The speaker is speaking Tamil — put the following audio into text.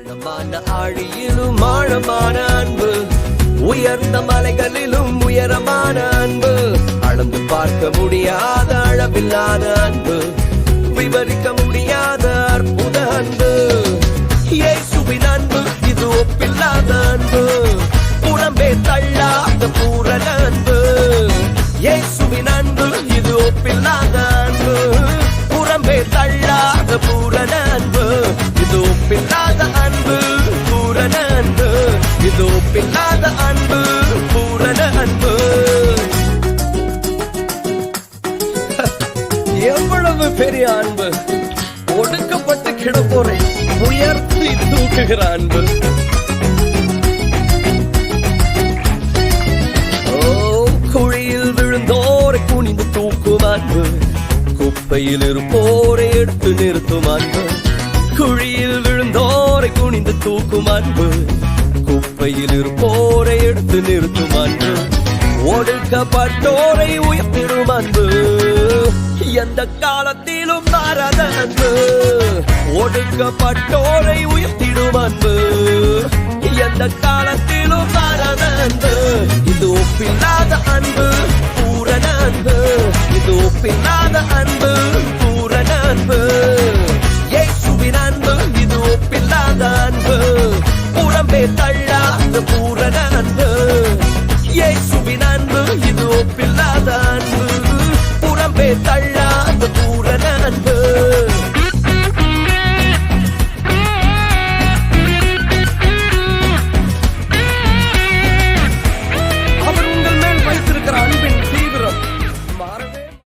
ஆழமான ஆழியிலும் ஆழமான அன்பு, உயர்ந்த மலைகளிலும் உயரமான அன்பு, அளந்து பார்க்க முடியாத அளவில்லாத அன்பு, விவரிக்க முடியாத அற்புத அன்பு. இயேசுவின் அன்பு இது ஒப்பில்லாத அன்பு, புறம்பே தள்ளாத பூரண அன்பு. இயேசுவின் அன்பு இது ஒப்பில்லாத அன்பு, புறம்பே தள்ளாத பூரண அன்பு. இது ஒப்பில்லாத அன்பு, பூரண அன்பு. இது ஒப்பில்லாத அன்பு, பூரண அன்பு. எவ்வளவு பெரிய அன்பு! ஒடுக்கப்பட்டு கிடப்போரை உயர்த்தி தூக்குகிற அன்பு. குழியில் விழுந்தோரை குனிந்து தூக்கும் அன்பு, குப்பையில் இருப்போரை எடுத்து நிறுத்தும் அன்பு. குழியில் விழுந்தோரை குனிந்து தூக்கும் அன்பு, குப்பையில் இருப்போரை எடுத்து நிறுத்தும் அன்பு. ஒடுக்கப்பட்டோரை உயர்த்திடும் அன்பு, எந்த காலத்திலும் மாறாத அன்பு. ஒடுக்கப்பட்டோரை உயர்த்திடும் அன்பு, எந்த காலத்திலும் மாறாத அன்பு. இது ஒப்பில்லாத அன்பு, பூரண அன்பு. இது ஒப்பில்லாத அன்பு, பூரண அன்பு. இயேசுவின் அன்பு இது ஒப்பில்லாத அன்பு, புறம்பே தள்ளாத பூரண அன்பு. இயேசுவின் அன்பு இது ஒப்பில்லாத அன்பு, புறம்பே தள்ளா